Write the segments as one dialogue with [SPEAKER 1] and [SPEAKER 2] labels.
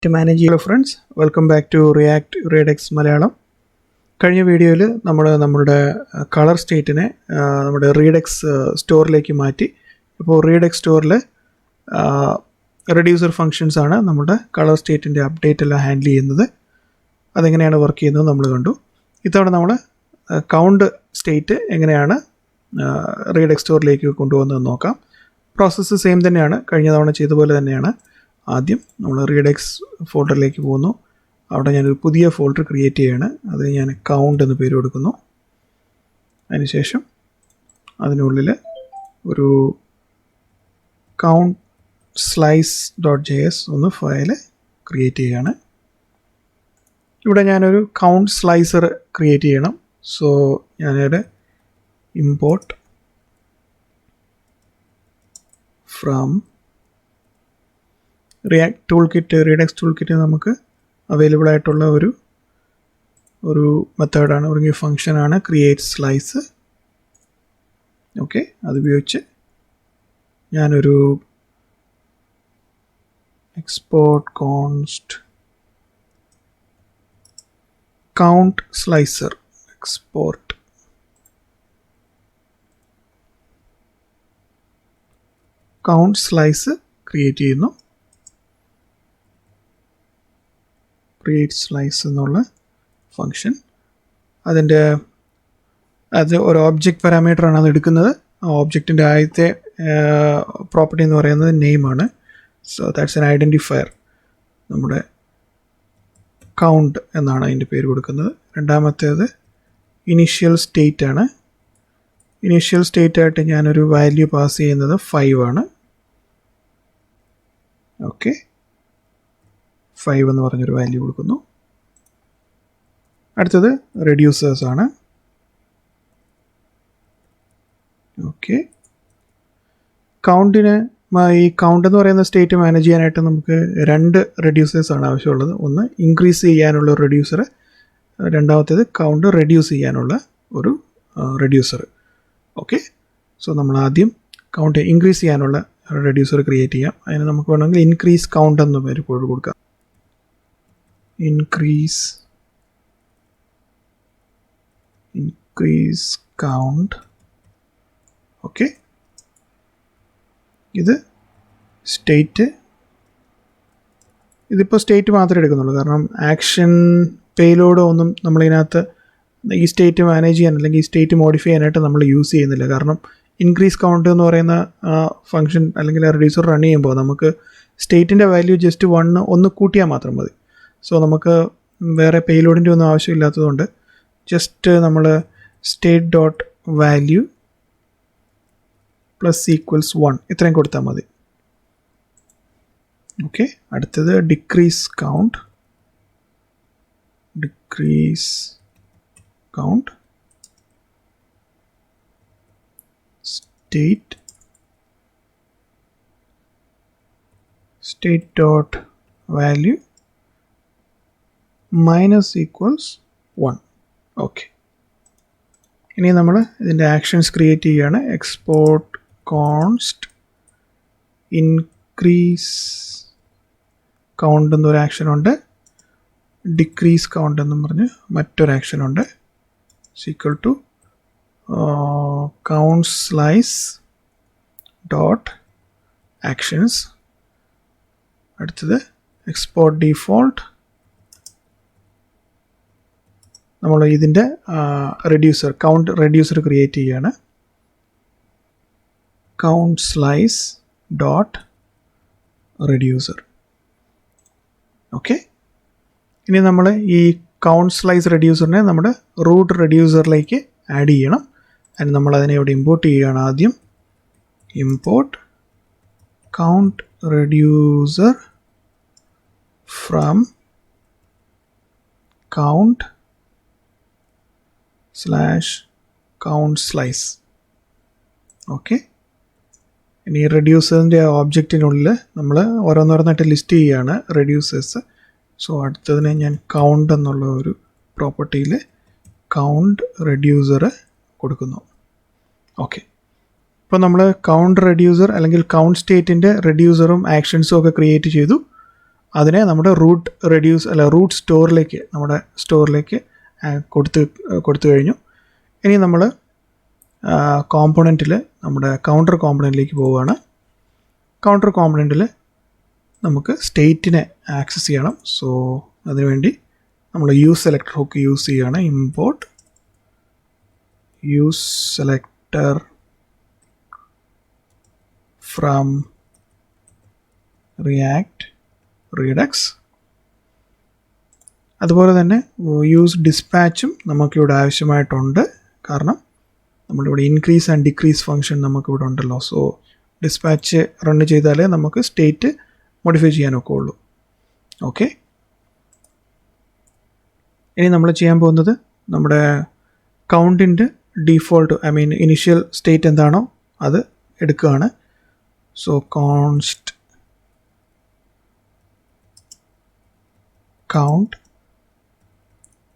[SPEAKER 1] To manage your friends, welcome back to React Redux malayalam. കഴിഞ്ഞ വീഡിയോയിൽ നമ്മുടെ colour സ്റ്റേറ്റിനെ നമ്മുടെ റീഡക്സ് സ്റ്റോറിലേക്ക് മാറ്റി. ഇപ്പോൾ റീഡക്സ് സ്റ്റോറിൽ റെഡ്യൂസർ ഫങ്ഷൻസ് ആണ് നമ്മുടെ കളർ സ്റ്റേറ്റിൻ്റെ അപ്ഡേറ്റ് എല്ലാം ഹാൻഡിൽ ചെയ്യുന്നത്. അതെങ്ങനെയാണ് വർക്ക് ചെയ്യുന്നത് നമ്മൾ കണ്ടു. ഇത്തവണ നമ്മൾ കൗണ്ട് സ്റ്റേറ്റ് എങ്ങനെയാണ് റീഡക്സ് സ്റ്റോറിലേക്ക് കൊണ്ടുപോകുന്നതെന്ന് നോക്കാം. പ്രോസസ്സ് സെയിം തന്നെയാണ്, കഴിഞ്ഞ തവണ ചെയ്ത പോലെ തന്നെയാണ്. ആദ്യം നമ്മൾ റീഡക്സ് ഫോൾഡറിലേക്ക് പോകുന്നു. അവിടെ ഞാനൊരു പുതിയ ഫോൾഡർ ക്രിയേറ്റ് ചെയ്യുകയാണ്. അതിന് ഞാൻ കൗണ്ട് എന്ന് പേര് കൊടുക്കുന്നു. അതിനുശേഷം അതിനുള്ളിൽ ഒരു count slice.js ഒന്ന് ഫയൽ ക്രിയേറ്റ് ചെയ്യുകയാണ്. ഇവിടെ ഞാനൊരു കൗണ്ട് സ്ലൈസർ ക്രിയേറ്റ് ചെയ്യണം. സോ ഞാനിവിടെ import from React toolkit, redux toolkit നമുക്ക് അവൈലബിൾ ആയിട്ടുള്ള ഒരു മെത്തേഡാണ്, ഒരു ഫംഗ്ഷനാണ് ക്രിയേറ്റ് സ്ലൈസ്. ഓക്കെ, അതുപയോഗിച്ച് ഞാനൊരു export const count slicer export count slice create ചെയ്യുന്നു. ക്രിയേറ്റ് സ്ലൈസ് എന്നുള്ള ഫങ്ഷൻ, അത് ഒരു ഓബ്ജക്റ്റ് പാരാമീറ്ററാണ് അത് എടുക്കുന്നത്. ആ ഓബ്ജക്റ്റിൻ്റെ ആദ്യത്തെ പ്രോപ്പർട്ടി എന്ന് പറയുന്നത് നെയിമാണ്. So that's an identifier. നമ്മുടെ കൗണ്ട് എന്നാണ് അതിൻ്റെ പേര് കൊടുക്കുന്നത്. രണ്ടാമത്തേത് ഇനീഷ്യൽ സ്റ്റേറ്റ് ആണ്. ഇനീഷ്യൽ സ്റ്റേറ്റ് ആയിട്ട് ഞാനൊരു വാല്യൂ പാസ് ചെയ്യുന്നത് 5 ആണ്. ഓക്കെ, 5 എന്ന് പറഞ്ഞൊരു വാല്യൂ കൊടുക്കുന്നു. അടുത്തത് റെഡ്യൂസേഴ്സ് ആണ്. ഓക്കെ, കൗണ്ടിന് ഈ കൗണ്ട് എന്ന് പറയുന്ന സ്റ്റേറ്റ് മാനേജ് ചെയ്യാനായിട്ട് നമുക്ക് 2 റെഡ്യൂസേഴ്സ് ആണ് ആവശ്യമുള്ളത്. ഒന്ന് ഇൻക്രീസ് ചെയ്യാനുള്ള ഒരു റെഡ്യൂസർ, രണ്ടാമത്തേത് കൗണ്ട് റെഡ്യൂസ് ചെയ്യാനുള്ള ഒരു റെഡ്യൂസർ. ഓക്കെ, സോ നമ്മൾ ആദ്യം കൗണ്ട് ഇൻക്രീസ് ചെയ്യാനുള്ള റെഡ്യൂസർ ക്രിയേറ്റ് ചെയ്യാം. അതിന് നമുക്ക് വേണമെങ്കിൽ ഇൻക്രീസ് കൗണ്ട് എന്ന് പേര് കൊടുക്കാം. increase count. ഓക്കെ, ഇത് സ്റ്റേറ്റ്, ഇതിപ്പോൾ സ്റ്റേറ്റ് മാത്രമേ എടുക്കുന്നുള്ളൂ. കാരണം ആക്ഷൻ പേലോഡ് ഒന്നും നമ്മളിതിനകത്ത് ഈ സ്റ്റേറ്റ് മാനേജ് ചെയ്യാൻ അല്ലെങ്കിൽ ഈ സ്റ്റേറ്റ് മോഡിഫൈ ചെയ്യാനായിട്ട് നമ്മൾ യൂസ് ചെയ്യുന്നില്ല. കാരണം ഇൻക്രീസ് കൗണ്ട് എന്ന് പറയുന്ന ഫംഗ്ഷൻ അല്ലെങ്കിൽ റെഡ്യൂസർ റൺ ചെയ്യുമ്പോൾ നമുക്ക് സ്റ്റേറ്റിൻ്റെ വാല്യൂ ജസ്റ്റ് 1 ഒന്ന് കൂട്ടിയാൽ മാത്രം മതി. സോ നമുക്ക് വേറെ പേലോഡിൻ്റെ ഒന്നും ആവശ്യമില്ലാത്തതുകൊണ്ട് ജസ്റ്റ് നമ്മൾ state dot value plus equals 1 ഇത്രയും കൊടുത്താൽ മതി. ഓക്കെ, അടുത്തത് decrease count. State dot value minus equals 1. Okay, ഇനി നമ്മൾ ഇതിൻ്റെ ആക്ഷൻസ് ക്രിയേറ്റ് ചെയ്യുകയാണ്. എക്സ്പോർട്ട് കോൺസ്റ്റ് ഇൻക്രീസ് കൗണ്ട് എന്നൊരു ആക്ഷനുണ്ട്, ഡിക്രീസ് കൗണ്ട് എന്നും പറഞ്ഞ് മറ്റൊരു ആക്ഷനുണ്ട്. Equal to count slice dot actions. അടുത്തത് എക്സ്പോർട്ട് ഡിഫോൾട്ട്. നമ്മൾ ഇതിൻ്റെ റെഡ്യൂസർ കൗണ്ട് റെഡ്യൂസർ ക്രിയേറ്റ് ചെയ്യുകയാണ്. Count slice dot reducer. Okay, ഇനി നമ്മൾ ഈ കൗണ്ട് സ്ലൈസ് റെഡ്യൂസറിനെ നമ്മുടെ റൂട്ട് റെഡ്യൂസറിലേക്ക് ആഡ് ചെയ്യണം. അതിന് നമ്മൾ അതിനെ ഇവിടെ ഇമ്പോർട്ട് ചെയ്യുകയാണ്. ആദ്യം import count reducer from count /count slice. Okay, ഇനി റെഡ്യൂസറിൻ്റെ ഓബ്ജക്റ്റിനുള്ളിൽ നമ്മൾ ഓരോന്നോരോന്നായിട്ട് ലിസ്റ്റ് ചെയ്യുകയാണ് റെഡ്യൂസേഴ്സ്. സോ അടുത്തതിനെ ഞാൻ കൗണ്ട് എന്നുള്ള ഒരു പ്രോപ്പർട്ടിയിൽ കൗണ്ട് റെഡ്യൂസർ കൊടുക്കുന്നു. ഓക്കെ, ഇപ്പോൾ നമ്മൾ കൗണ്ട് റെഡ്യൂസർ അല്ലെങ്കിൽ കൗണ്ട് സ്റ്റേറ്റിൻ്റെ റെഡ്യൂസറും ആക്ഷൻസും ഒക്കെ ക്രിയേറ്റ് ചെയ്തു. അതിനെ നമ്മുടെ റൂട്ട് സ്റ്റോറിലേക്ക് നമ്മുടെ സ്റ്റോറിലേക്ക് കൊടുത്തു കഴിഞ്ഞു. ഇനി നമ്മൾ കോമ്പോണൻറ്റിൽ നമ്മുടെ കൗണ്ടർ കോമ്പോണൻറ്റിലേക്ക് പോവുകയാണ്. കൗണ്ടർ കോമ്പോണൻറ്റിൽ നമുക്ക് സ്റ്റേറ്റിനെ ആക്സസ് ചെയ്യണം. സോ അതിനുവേണ്ടി നമ്മൾ യൂസ് സെലക്ടർ ഹുക്ക് യൂസ് ചെയ്യുകയാണ്. Import use selector from React Redux. അതുപോലെ തന്നെ യൂസ് ഡിസ്പാച്ചും നമുക്കിവിടെ ആവശ്യമായിട്ടുണ്ട്. കാരണം നമ്മളിവിടെ ഇൻക്രീസ് ആൻഡ് ഡിക്രീസ് ഫങ്ഷൻ നമുക്കിവിടെ ഉണ്ടല്ലോ. സോ ഡിസ്പാച്ച് റൺ ചെയ്താലേ നമുക്ക് സ്റ്റേറ്റ് മോഡിഫൈ ചെയ്യാനൊക്കെ ഉള്ളൂ. ഓക്കെ, ഇനി നമ്മൾ ചെയ്യാൻ പോകുന്നത് നമ്മുടെ കൗണ്ടിൻ്റെ ഡിഫോൾട്ട് ഇനിഷ്യൽ സ്റ്റേറ്റ് എന്താണോ അത് എടുക്കുകയാണ്. So const count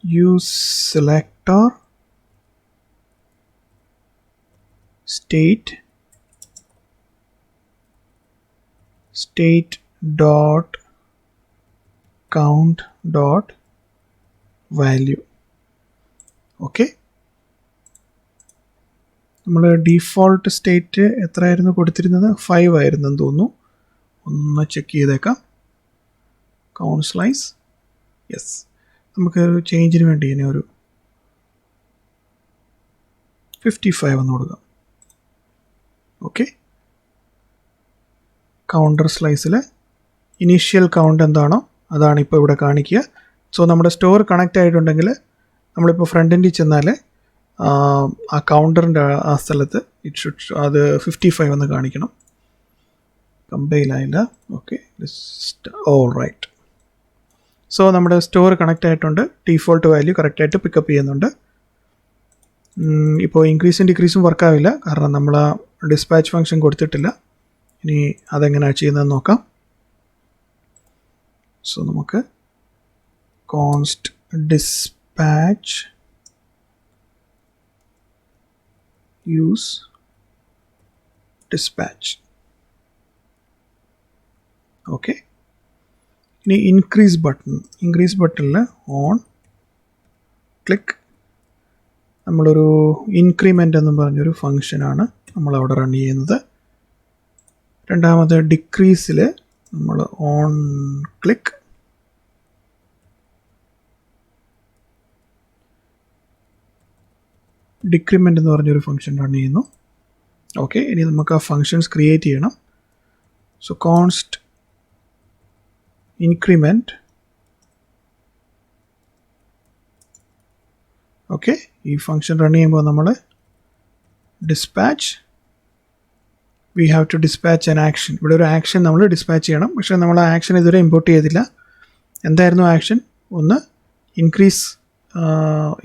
[SPEAKER 1] use selector state dot count dot value. Okay, നമ്മൾ ഡിഫോൾട്ട് സ്റ്റേറ്റ് എത്രയായിരുന്നു കൊടുത്തിരുന്നത്? 5 ആയിരുന്നെന്ന് തോന്നുന്നു. ഒന്ന് ചെക്ക് ചെയ്തേക്കാം. കൗണ്ട് സ്ലൈസ്, യെസ്, നമുക്ക് ചേഞ്ചിന് വേണ്ടി ഇനി ഒരു 55 എന്ന് കൊടുക്കാം. ഓക്കെ, കൗണ്ടർ സ്ലൈസിൽ ഇനീഷ്യൽ കൗണ്ട് എന്താണോ അതാണ് ഇപ്പോൾ ഇവിടെ കാണിക്കുക. സോ നമ്മുടെ സ്റ്റോർ കണക്റ്റ് ആയിട്ടുണ്ടെങ്കിൽ നമ്മളിപ്പോൾ ഫ്രണ്ട് എൻഡിൽ ചെന്നാൽ ആ കൗണ്ടറിൻ്റെ ആ സ്ഥലത്ത് അത് 55 എന്ന് കാണിക്കണം. കമ്പൈൽ ആയില്ല. Okay, all right. സോ നമ്മുടെ സ്റ്റോർ കണക്റ്റ് ആയിട്ടുണ്ട്. ഡിഫോൾട്ട് വാല്യൂ കറക്റ്റായിട്ട് പിക്കപ്പ് ചെയ്യുന്നുണ്ട്. ഇപ്പോൾ ഇൻക്രീസും ഡിക്രീസും വർക്കാവില്ല, കാരണം നമ്മൾ ആ ഡിസ്പാച്ച് ഫംഗ്ഷൻ കൊടുത്തിട്ടില്ല. ഇനി അതെങ്ങനെയാണ് ചെയ്യുന്നതെന്ന് നോക്കാം. സോ നമുക്ക് const dispatch use dispatch. Okay, ഇനി ഇൻക്രീസ് ബട്ടണിൽ ഓൺ ക്ലിക്ക് നമ്മളൊരു ഇൻക്രിമെൻ്റ് എന്നും പറഞ്ഞൊരു ഫങ്ഷനാണ് നമ്മളവിടെ റൺ ചെയ്യുന്നത്. രണ്ടാമത് ഡിക്രീസിൽ നമ്മൾ ഓൺ ക്ലിക്ക് ഡിക്രിമെൻ്റ് എന്ന് പറഞ്ഞൊരു ഫങ്ഷൻ റൺ ചെയ്യുന്നു. ഓക്കെ, ഇനി നമുക്ക് ആ ഫങ്ഷൻസ് ക്രിയേറ്റ് ചെയ്യണം. So const increment. ഓക്കെ, ഈ ഫങ്ഷൻ റൺ ചെയ്യുമ്പോൾ നമ്മൾ dispatch we have to dispatch an action. ഇവിടെ ഒരു ആക്ഷൻ നമ്മൾ ഡിസ്പാച്ച് ചെയ്യണം. പക്ഷേ നമ്മൾ ആ ആക്ഷൻ ഇതുവരെ ഇമ്പോർട്ട് ചെയ്തില്ല. എന്തായിരുന്നു ആക്ഷൻ? ഒന്ന്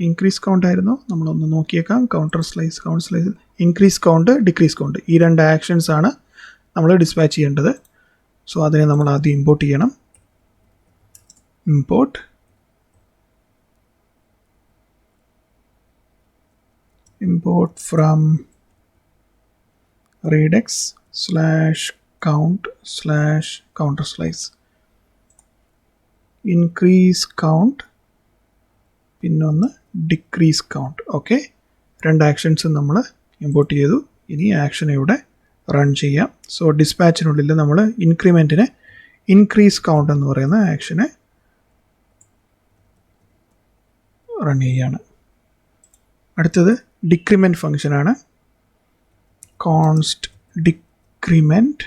[SPEAKER 1] ഇൻക്രീസ് കൗണ്ട് ആയിരുന്നു. നമ്മളൊന്ന് നോക്കിയേക്കാം. Count slice increase count, decrease count, ഈ രണ്ട് ആക്ഷൻസ് ആണ് നമ്മൾ ഡിസ്പാച്ച് ചെയ്യേണ്ടത്. സോ അതിനെ നമ്മൾ ആദ്യം ഇമ്പോർട്ട് ചെയ്യണം. import from redux/count/counter slice increase count പിന്നൊന്ന് ഡിക്രീസ് കൗണ്ട്. ഓക്കെ, രണ്ട് ആക്ഷൻസ് നമ്മൾ ഇമ്പോർട്ട് ചെയ്തു. ഇനി ആക്ഷൻ ഇവിടെ റൺ ചെയ്യാം. സോ ഡിസ്പാച്ചിനുള്ളിൽ നമ്മൾ ഇൻക്രിമെൻറ്റിനെ ഇൻക്രീസ് കൗണ്ട് എന്ന് പറയുന്ന ആക്ഷനെ റൺ ചെയ്യാണ്. അടുത്തത് ഡിക്രിമെൻറ്റ് ഫംഗ്ഷനാണ്. Const decrement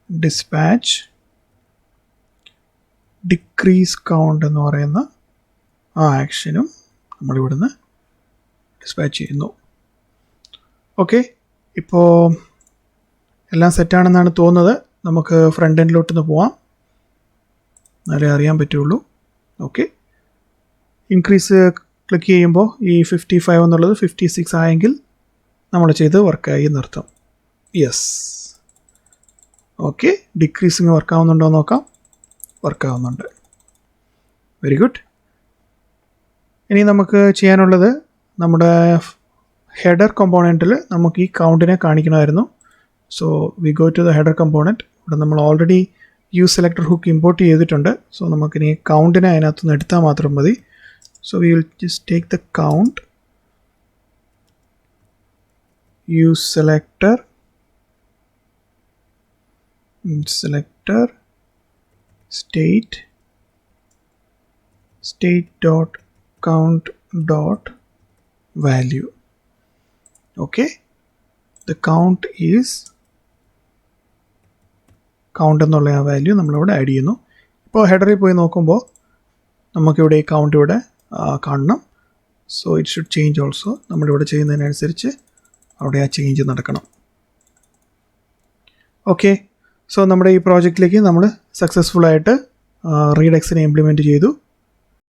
[SPEAKER 1] dispatch decrease count എന്ന് പറയുന്ന ആ ആക്ഷനും നമ്മളിവിടുന്ന് ഡിസ്പാച്ച് ചെയ്യുന്നു. ഓക്കെ, ഇപ്പോൾ എല്ലാം സെറ്റാണെന്നാണ് തോന്നുന്നത്. നമുക്ക് ഫ്രണ്ട് എൻഡിലോട്ടൊന്ന് പോവാം, എന്നാലേ അറിയാൻ പറ്റുള്ളൂ. ഓക്കെ, ഇൻക്രീസ് ക്ലിക്ക് ചെയ്യുമ്പോൾ ഈ 55 എന്നുള്ളത് 56 ആയെങ്കിൽ നമ്മൾ ചെയ്ത് വർക്കായി എന്നർത്ഥം. യെസ്, ഓക്കെ, ഡിക്രീസിങ് വർക്കാവുന്നുണ്ടോ എന്ന് നോക്കാം. വർക്കാവുന്നുണ്ട്. Very good. ഇനി നമുക്ക് ചെയ്യാനുള്ളത് നമ്മുടെ ഹെഡർ കമ്പോണൻറ്റിൽ നമുക്ക് ഈ കൗണ്ടിനെ കാണിക്കണമായിരുന്നു. So we go to the header component. ഇവിടെ നമ്മൾ already use selector hook import ചെയ്തിട്ടുണ്ട്. സോ നമുക്കിനി കൗണ്ടിനെ അതിനകത്തുനിന്ന് എടുത്താൽ മാത്രം മതി. So we will just take the count, use selector state dot count dot value. Okay, the count is count എന്നുള്ള ആ വാല്യൂ നമ്മളിവിടെ ആഡ് ചെയ്യുന്നു. ഇപ്പോൾ ഹെഡറിൽ പോയി നോക്കുമ്പോൾ നമുക്കിവിടെ ഈ കൗണ്ട് ഇവിടെ കാണണം. So it should change also. നമ്മളിവിടെ ചെയ്യുന്നതിനനുസരിച്ച് അവിടെ ആ ചേഞ്ച് നടക്കണം. ഓക്കെ, സോ നമ്മുടെ ഈ പ്രോജക്റ്റിലേക്ക് നമ്മൾ സക്സസ്ഫുള്ളായിട്ട് റീഡക്സിനെ ഇംപ്ലിമെൻറ്റ് ചെയ്തു.